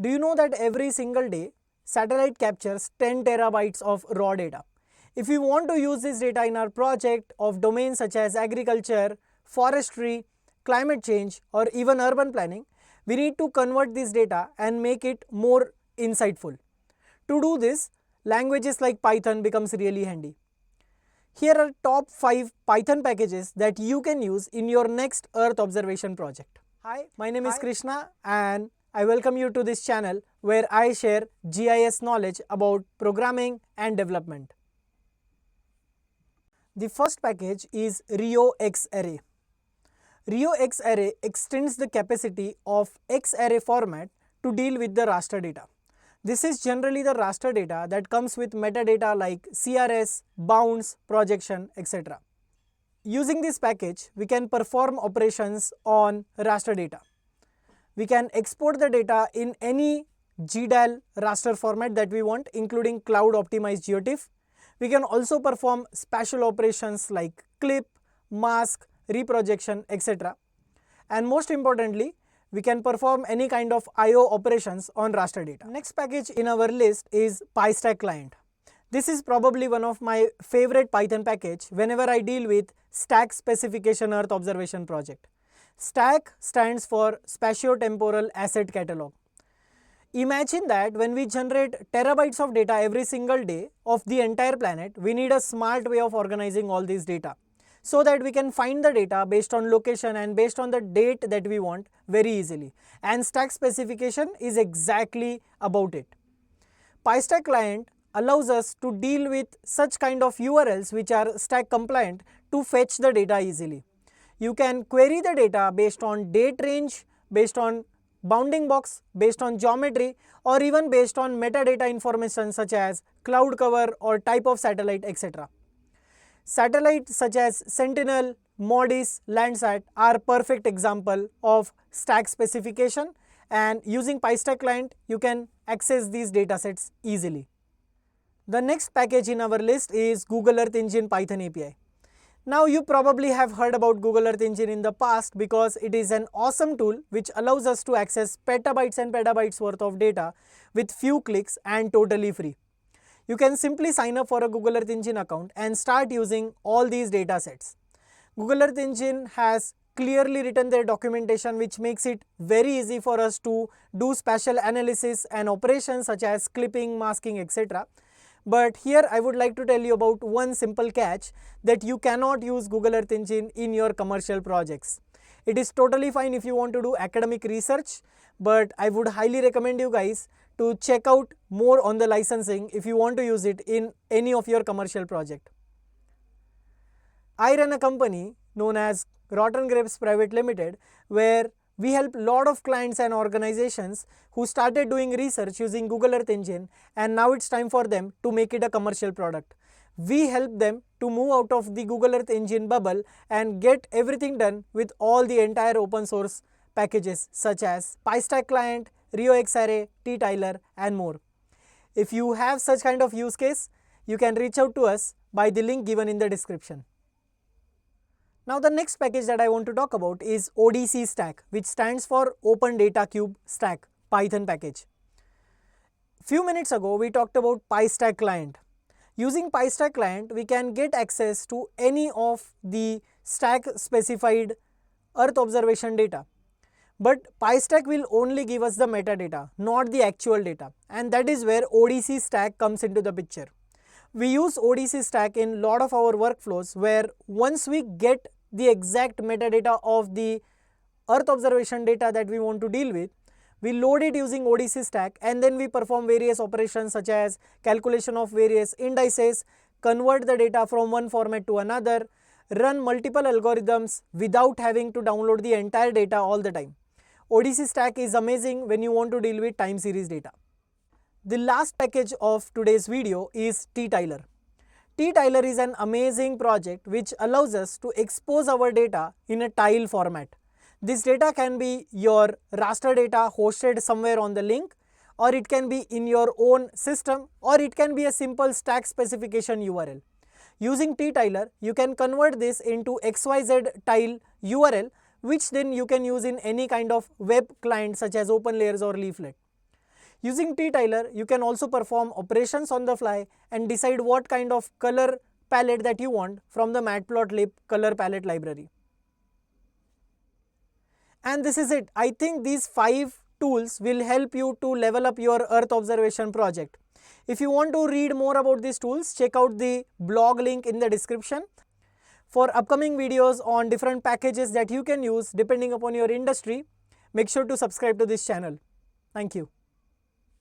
Do you know that every single day, satellite captures 10 terabytes of raw data? If we want to use this data in our project of domains such as agriculture, forestry, climate change, or even urban planning, we need to convert this data and make it more insightful. To do this, languages like Python becomes really handy. Here are top 5 Python packages that you can use in your next Earth observation project. Hi, my name is Krishna and I welcome you to this channel where I share GIS knowledge about programming and development. The first package is RioXArray. RioXArray extends the capacity of XArray format to deal with the raster data. This is generally the raster data that comes with metadata like CRS, bounds, projection, etc. Using this package, we can perform operations on raster data. We can export the data in any GDAL raster format that we want, including cloud optimized GeoTIFF. We can also perform spatial operations like clip, mask, reprojection, etc. And most importantly, we can perform any kind of I/O operations on raster data. Next package in our list is PyStack client. This is probably one of my favorite Python package whenever I deal with stack specification Earth observation project. Stack stands for Spatio-Temporal Asset Catalog. Imagine that when we generate terabytes of data every single day of the entire planet, we need a smart way of organizing all this data, so that we can find the data based on location and based on the date that we want very easily. And stack specification is exactly about it. PyStack client allows us to deal with such kind of URLs which are stack compliant to fetch the data easily. You can query the data based on date range, based on bounding box, based on geometry, or even based on metadata information such as cloud cover or type of satellite, etc. Satellites such as Sentinel, MODIS, Landsat are perfect example of stack specification, and using PyStack client you can access these datasets easily. The next package in our list is Google Earth Engine Python API. Now you probably have heard about Google Earth Engine in the past because it is an awesome tool which allows us to access petabytes and petabytes worth of data with few clicks and totally free. You can simply sign up for a Google Earth Engine account and start using all these data sets. Google Earth Engine has clearly written their documentation which makes it very easy for us to do spatial analysis and operations such as clipping, masking, etc. But here I would like to tell you about one simple catch, that you cannot use Google Earth Engine in your commercial projects. It is totally fine if you want to do academic research, but I would highly recommend you guys to check out more on the licensing if you want to use it in any of your commercial project. I run a company known as Rotten Grapes Private Limited, where we help lot of clients and organizations who started doing research using Google Earth Engine, and now it's time for them to make it a commercial product. We help them to move out of the Google Earth Engine bubble and get everything done with all the entire open source packages such as PyStack client, RioXArray, T-Tiler and more. If you have such kind of use case, you can reach out to us by the link given in the description. Now the next package that I want to talk about is ODC Stack, which stands for Open Data Cube Stack Python package. Few minutes ago we talked about PyStack client. Using PyStack client we can get access to any of the stack specified Earth observation data. But PyStack will only give us the metadata, not the actual data, and that is where ODC Stack comes into the picture. We use ODC Stack in a lot of our workflows, where once we get the exact metadata of the Earth observation data that we want to deal with, we load it using ODC Stack and then we perform various operations such as calculation of various indices, convert the data from one format to another, run multiple algorithms without having to download the entire data all the time. ODC Stack is amazing when you want to deal with time series data. The last package of today's video is T-Tiler. T-Tiler is an amazing project which allows us to expose our data in a tile format. This data can be your raster data hosted somewhere on the link, or it can be in your own system, or it can be a simple stack specification URL. Using T-Tiler, you can convert this into XYZ tile URL, which then you can use in any kind of web client such as OpenLayers or Leaflet. Using T-Tiler, you can also perform operations on the fly and decide what kind of color palette that you want from the Matplotlib color palette library. And this is it. I think these 5 tools will help you to level up your Earth observation project. If you want to read more about these tools, check out the blog link in the description. For upcoming videos on different packages that you can use depending upon your industry, make sure to subscribe to this channel. Thank you.